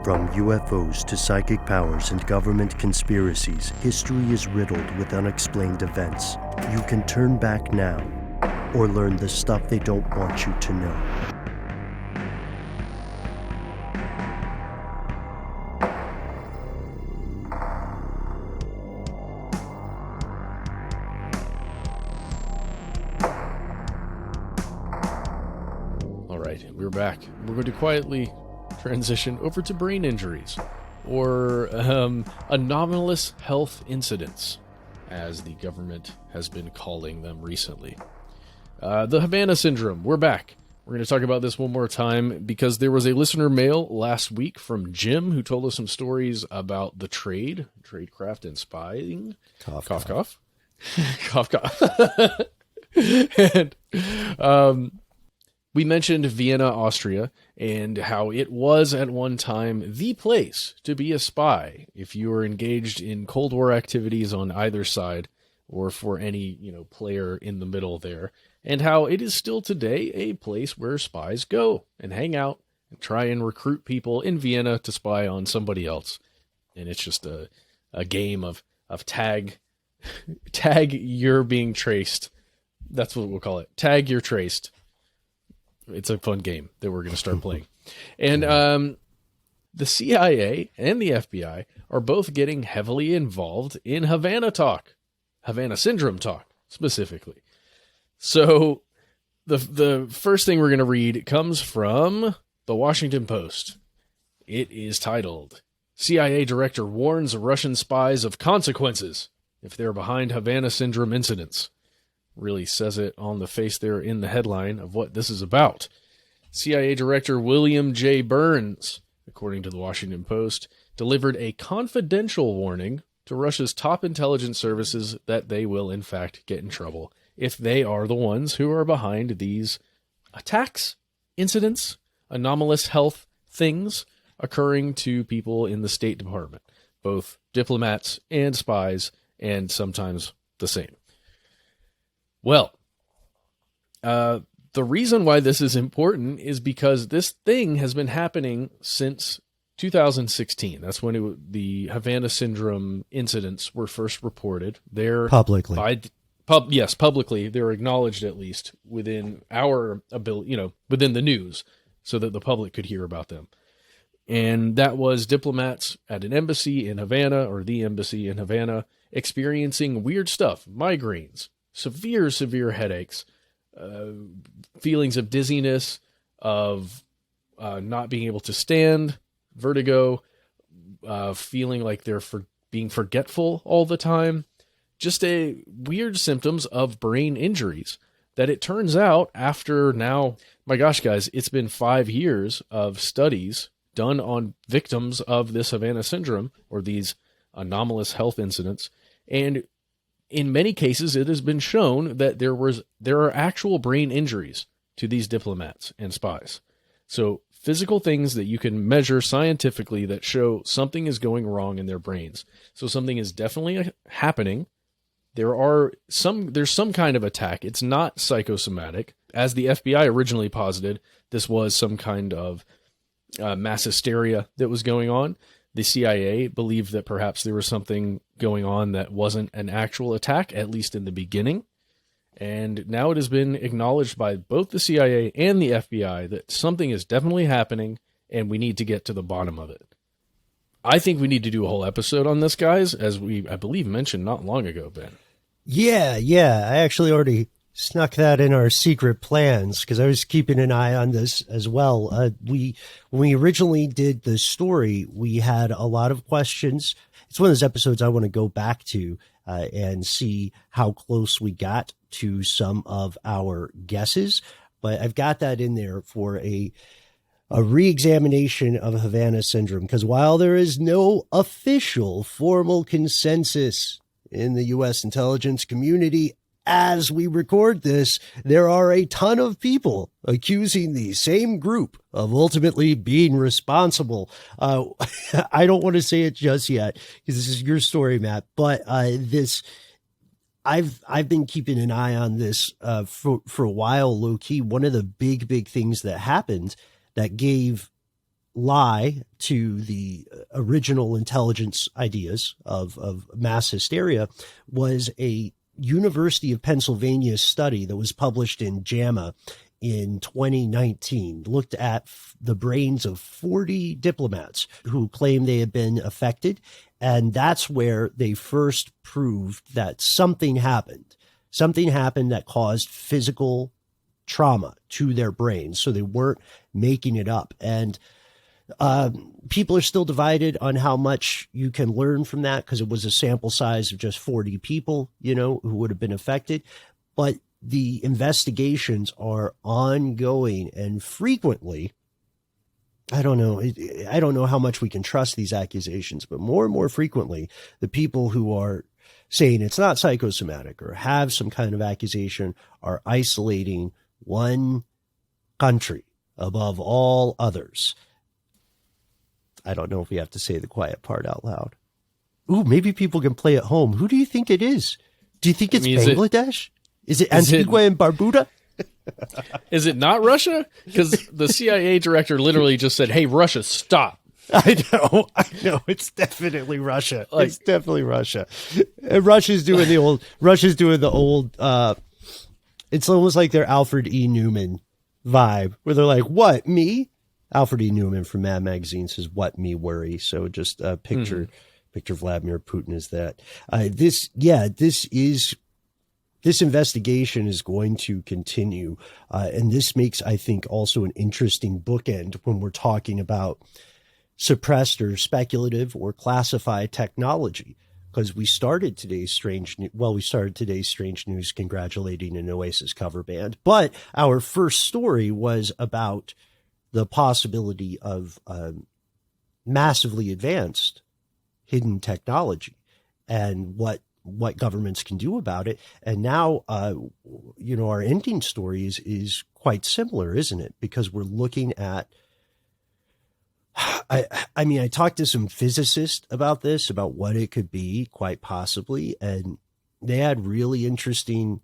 From UFOs to psychic powers and government conspiracies, history is riddled with unexplained events. You can turn back now or learn the stuff they don't want you to know. All right, we're back. We're going to quietly transition over to brain injuries, or anomalous health incidents, as the government has been calling them recently. The Havana syndrome, we're back. We're going to talk about this one more time because there was a listener mail last week from Jim who told us some stories about the tradecraft and spying. Cough, cough. Cough, cough. And we mentioned Vienna, Austria, and how it was at one time the place to be a spy if you were engaged in Cold War activities on either side, or for any, player in the middle there, and how it is still today a place where spies go and hang out and try and recruit people in Vienna to spy on somebody else. And it's just a game of tag you're being traced. That's what we'll call it. Tag you're traced. It's a fun game that we're going to start playing. And the CIA and the FBI are both getting heavily involved in Havana syndrome talk, specifically. So the first thing we're going to read comes from the Washington Post. It is titled, CIA Director Warns Russian Spies of Consequences if they're behind Havana syndrome incidents. Really says it on the face there in the headline of what this is about. CIA Director William J. Burns, according to the Washington Post, delivered a confidential warning to Russia's top intelligence services that they will in fact get in trouble if they are the ones who are behind these attacks, incidents, anomalous health things occurring to people in the State Department, both diplomats and spies, and sometimes the same. Well, the reason why this is important is because this thing has been happening since 2016. That's when the Havana syndrome incidents were first reported. They're publicly. Yes, publicly. They're acknowledged at least within our ability, within the news, so that the public could hear about them. And that was diplomats at an embassy in Havana, or the embassy in Havana, experiencing weird stuff, migraines, severe headaches, feelings of dizziness, of not being able to stand, vertigo, feeling like they're being forgetful all the time, just weird symptoms of brain injuries that it turns out after now, my gosh, guys, it's been 5 years of studies done on victims of this Havana syndrome, or these anomalous health incidents, and in many cases, it has been shown that there are actual brain injuries to these diplomats and spies. So physical things that you can measure scientifically that show something is going wrong in their brains. So something is definitely happening. There's some kind of attack. It's not psychosomatic. As the FBI originally posited, this was some kind of mass hysteria that was going on. The CIA believed that perhaps there was something going on that wasn't an actual attack, at least in the beginning. And now it has been acknowledged by both the CIA and the FBI that something is definitely happening, and we need to get to the bottom of it. I think we need to do a whole episode on this, guys, as I believe, mentioned not long ago, Ben. Yeah. I actually already snuck that in our secret plans because I was keeping an eye on this as well. When we originally did the story, we had a lot of questions. It's one of those episodes I want to go back to and see how close we got to some of our guesses. But I've got that in there for a re-examination of Havana syndrome, because while there is no official formal consensus in the U.S. intelligence community, as we record this, there are a ton of people accusing the same group of ultimately being responsible. I don't want to say it just yet because this is your story, Matt, but I've been keeping an eye on this for a while, low key. One of the big things that happened that gave lie to the original intelligence ideas of mass hysteria was a University of Pennsylvania study that was published in JAMA in 2019, looked at the brains of 40 diplomats who claimed they had been affected. And that's where they first proved that something happened. Something happened that caused physical trauma to their brains. So they weren't making it up. And people are still divided on how much you can learn from that, because it was a sample size of just 40 people, who would have been affected. But the investigations are ongoing, and frequently, I don't know how much we can trust these accusations, but more and more frequently, the people who are saying it's not psychosomatic or have some kind of accusation are isolating one country above all others. I don't know if we have to say the quiet part out loud. Ooh, maybe people can play at home. Who do you think it is? Do you think it's Bangladesh? Is it Antigua and Barbuda? Is it not Russia? Because the CIA director literally just said, "Hey, Russia, stop." I know. It's definitely Russia. It's definitely Russia. And Russia's doing the old. It's almost like their Alfred E. Newman vibe, where they're like, "What, me?" Alfred E. Newman from Mad Magazine says, "What, me worry?" So just picture Vladimir Putin as that. This investigation is going to continue. And this makes, I think, also an interesting bookend when we're talking about suppressed or speculative or classified technology. Because we started today's strange news congratulating an Oasis cover band. But our first story was about the possibility of massively advanced hidden technology and what governments can do about it. And now, our ending story is quite similar, isn't it? Because we're looking at, I talked to some physicists about this, about what it could be, quite possibly, and they had really interesting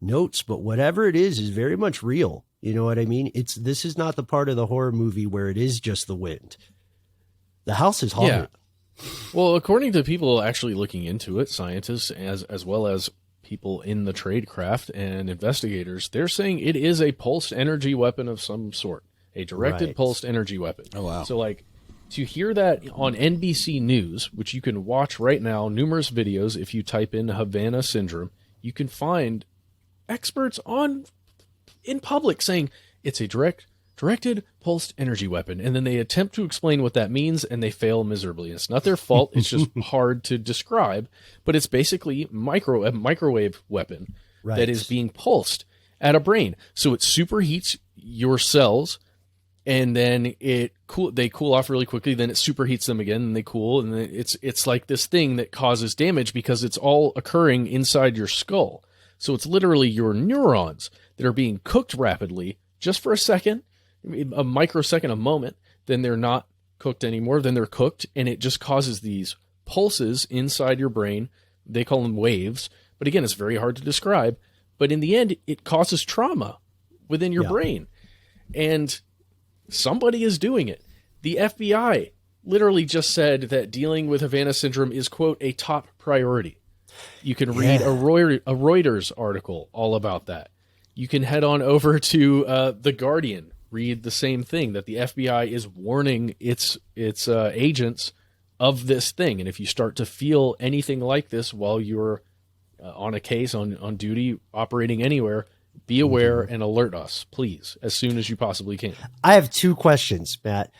notes, but whatever it is very much real. You know what I mean? This is not the part of the horror movie where it is just the wind. The house is haunted. Yeah. Well, according to people actually looking into it, scientists as well as people in the tradecraft and investigators, they're saying it is a pulsed energy weapon of some sort, a directed pulsed energy weapon. Oh, wow. So to hear that on NBC News, which you can watch right now, numerous videos, if you type in Havana syndrome, you can find experts in public saying it's a directed pulsed energy weapon, and then they attempt to explain what that means, and they fail miserably. It's not their fault. It's just hard to describe, but it's basically a microwave weapon that is being pulsed at a brain. So it superheats your cells, and then they cool off really quickly. Then it superheats them again, and they cool, and then it's like this thing that causes damage because it's all occurring inside your skull. So it's literally your neurons that are being cooked rapidly just for a second, a microsecond, a moment. Then they're not cooked anymore. Then they're cooked, and it just causes these pulses inside your brain. They call them waves. But again, it's very hard to describe. But in the end, it causes trauma within your brain. And somebody is doing it. The FBI literally just said that dealing with Havana syndrome is, quote, a top priority. You can read a Reuters article all about that. You can head on over to The Guardian, read the same thing, that the FBI is warning its agents of this thing. And if you start to feel anything like this while you're on a case, on duty, operating anywhere, be aware and alert us, please, as soon as you possibly can. I have two questions, Matt.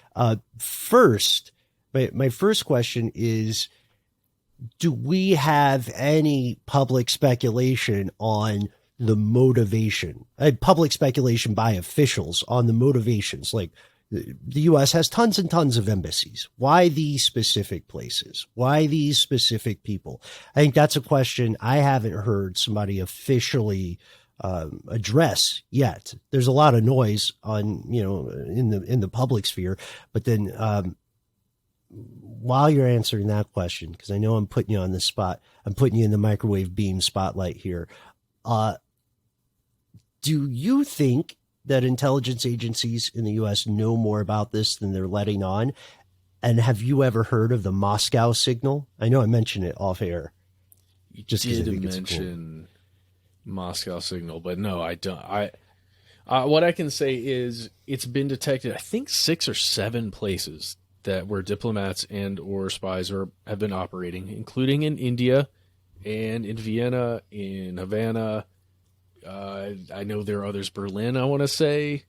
First, my first question is, do we have any public speculation on the motivation, public speculation by officials on the motivations? Like, the U.S. has tons and tons of embassies. Why these specific places? Why these specific people? I think that's a question I haven't heard somebody officially address yet. There's a lot of noise on, in the public sphere, but then while you're answering that question, because I know I'm putting you on the spot, I'm putting you in the microwave beam spotlight here. Do you think that intelligence agencies in the U.S. know more about this than they're letting on? And have you ever heard of the Moscow signal? I know I mentioned it off air. You Just 'cause I did think it's cool. mention Moscow signal, but no, I don't. What I can say is it's been detected, I think 6 or 7 places that where diplomats and or spies have been operating, including in India and in Vienna, in Havana. I know there are others, Berlin, I want to say.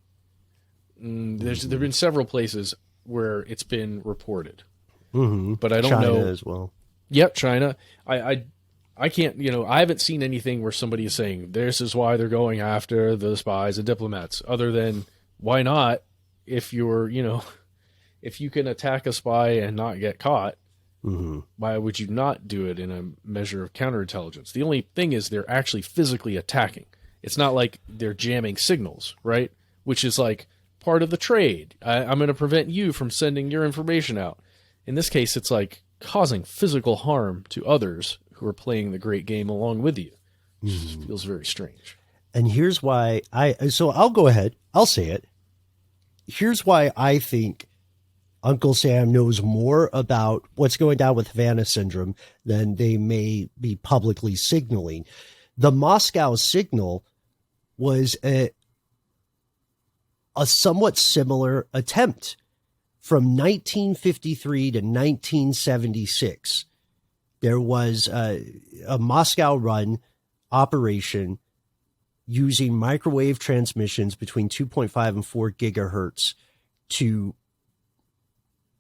There've been several places where it's been reported, but I don't China know as well. Yep, China. I can't, I haven't seen anything where somebody is saying this is why they're going after the spies and diplomats, other than why not? If you're, if you can attack a spy and not get caught, why would you not do it in a measure of counterintelligence? The only thing is they're actually physically attacking. It's not like they're jamming signals, right? Which is like part of the trade. I'm going to prevent you from sending your information out. In this case, it's like causing physical harm to others who are playing the great game along with you. It feels very strange. And here's why so I'll go ahead. I'll say it. Here's why I think Uncle Sam knows more about what's going down with Havana syndrome than they may be publicly signaling. The Moscow signal was a somewhat similar attempt from 1953 to 1976. There was a Moscow-run operation using microwave transmissions between 2.5 and 4 gigahertz to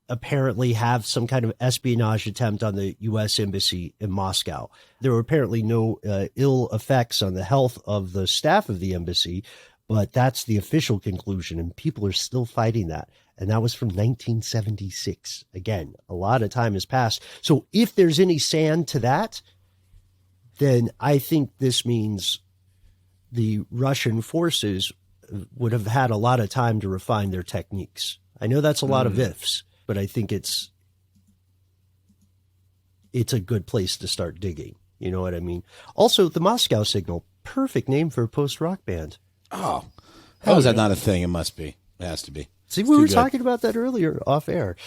apparently have some kind of espionage attempt on the U.S. Embassy in Moscow. There were apparently no ill effects on the health of the staff of the embassy, but that's the official conclusion, and people are still fighting that. And that was from 1976. Again, a lot of time has passed. So if there's any sand to that, then I think this means the Russian forces would have had a lot of time to refine their techniques. I know that's a lot of ifs, but I think it's a good place to start digging. You know what I mean? Also, the Moscow Signal, perfect name for a post-rock band. Oh, how is that not a thing? It must be. It has to be. See, we were talking about that earlier off air.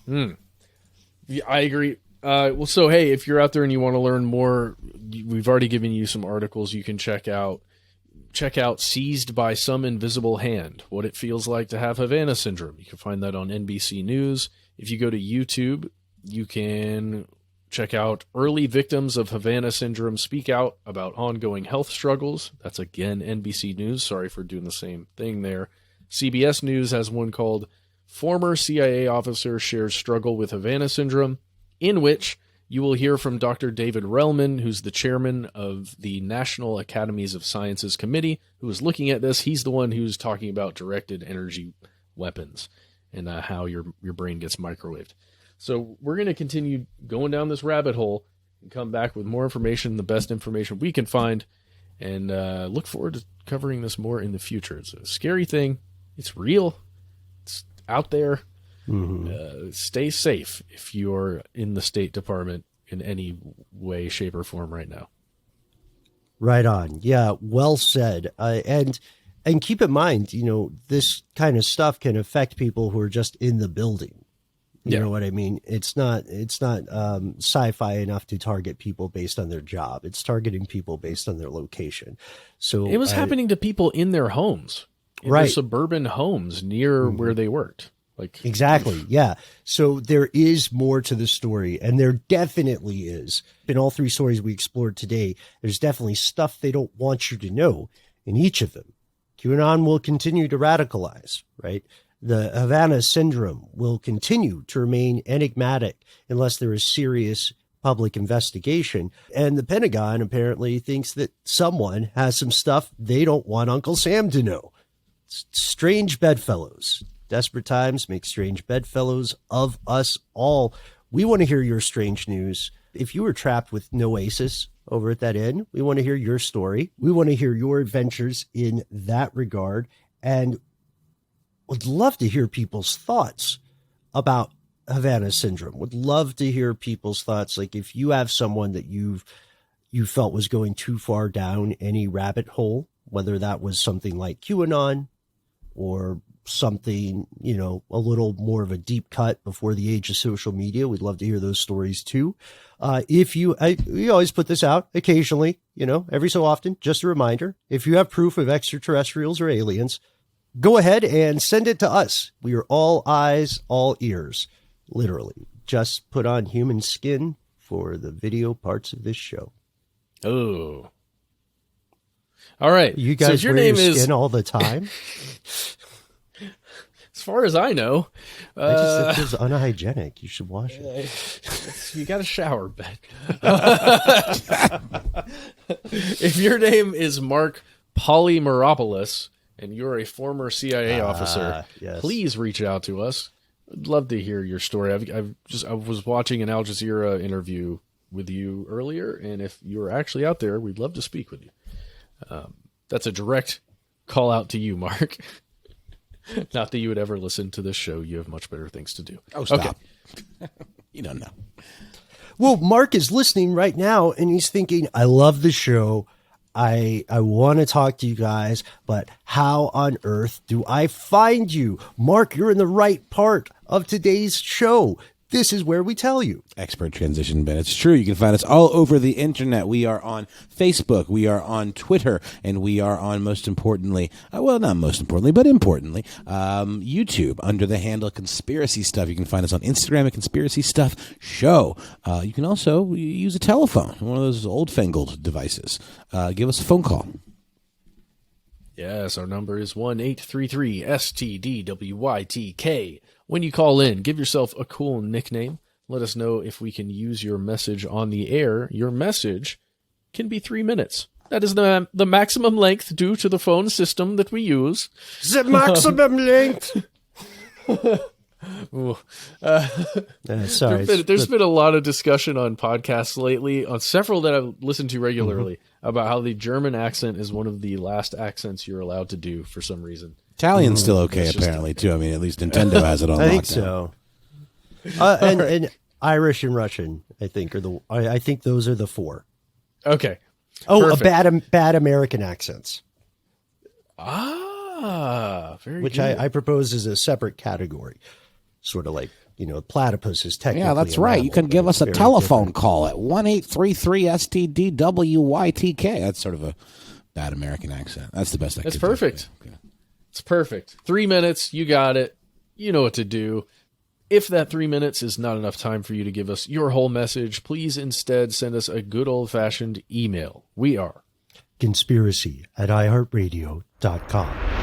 Yeah, I agree. Well, so, hey, if you're out there and you want to learn more, we've already given you some articles you can check out. Check out Seized by Some Invisible Hand, What It Feels Like to Have Havana Syndrome. You can find that on NBC News. If you go to YouTube, you can check out Early Victims of Havana Syndrome Speak Out About Ongoing Health Struggles. That's, again, NBC News. Sorry for doing the same thing there. CBS News has one called Former CIA Officer Shares Struggle with Havana Syndrome, in which you will hear from Dr. David Relman, who's the chairman of the National Academies of Sciences Committee, who is looking at this. He's the one who's talking about directed energy weapons and how your brain gets microwaved. So we're going to continue going down this rabbit hole and come back with more information, the best information we can find, and look forward to covering this more in the future. It's a scary thing. It's real. It's out there. Stay safe if you're in the State Department in any way, shape, or form right now. Right on. Yeah, well said. And keep in mind, this kind of stuff can affect people who are just in the building. You know what I mean? It's not sci-fi enough to target people based on their job. It's targeting people based on their location. So it was happening to people in their homes, in their suburban homes near where they worked. Exactly. Yeah. So there is more to the story, and there definitely is. In all 3 stories we explored today, there's definitely stuff they don't want you to know in each of them. QAnon will continue to radicalize, right? The Havana syndrome will continue to remain enigmatic unless there is serious public investigation. And the Pentagon apparently thinks that someone has some stuff they don't want Uncle Sam to know. Strange bedfellows. Desperate times make strange bedfellows of us all. We want to hear your strange news. If you were trapped with no Oasis over at that inn, we want to hear your story. We want to hear your adventures in that regard, and would love to hear people's thoughts about Havana syndrome. Would love to hear people's thoughts. Like if you have someone that you felt was going too far down any rabbit hole whether that was something like QAnon or something, a little more of a deep cut before the age of social media. We'd love to hear those stories too. We always put this out occasionally, every so often, just a reminder. If you have proof of extraterrestrials or aliens, go ahead and send it to us. We are all eyes, all ears, literally. Just put on human skin for the video parts of this show. Oh. All right. You guys so if your wear name your is skin all the time? As far as I know, I just think it's unhygienic. You should wash it. You got to shower, Ben. If your name is Mark Polymeropoulos and you're a former CIA officer, yes. please reach out to us. I'd love to hear your story. I was watching an Al Jazeera interview with you earlier, and if you're actually out there, we'd love to speak with you. That's a direct call out to you, Mark. Not that you would ever listen to this show. You have much better things to do. Oh, stop. Okay. You don't know. Well, Mark is listening right now, and he's thinking, I love the show. I want to talk to you guys, but how on earth do I find you? Mark, you're in the right part of today's show. This is where we tell you. Expert transition, Ben. It's true. You can find us all over the internet. We are on Facebook. We are on Twitter. And we are on, most importantly, not most importantly, but importantly, YouTube under the handle Conspiracy Stuff. You can find us on Instagram at Conspiracy Stuff Show. You can also use a telephone, one of those old-fangled devices. Give us a phone call. Yes, our number is 1-833-STDWYTK. When you call in, give yourself a cool nickname. Let us know if we can use your message on the air. Your message can be 3 minutes. That is the maximum length due to the phone system that we use. The maximum length. Sorry. There's been a lot of discussion on podcasts lately, on several that I've listened to regularly, about how the German accent is one of the last accents you're allowed to do for some reason. Italian's still okay, apparently, too. I mean, at least Nintendo has it on lockdown. I think so. And Irish and Russian, I think, I think those are the four. Okay. Oh, bad American accents. Very Which good. I propose is a separate category. Sort of like, platypus is technically Yeah, that's a right. mammal, You can but give it's us a very telephone different. call at 1-833-STDWYTK. That's sort of a bad American accent. That's the best I could do. That's perfect. Okay. It's perfect. 3 minutes, you got it. You know what to do. If that 3 minutes is not enough time for you to give us your whole message, please instead send us a good old-fashioned email. We are Conspiracy@iHeartRadio.com.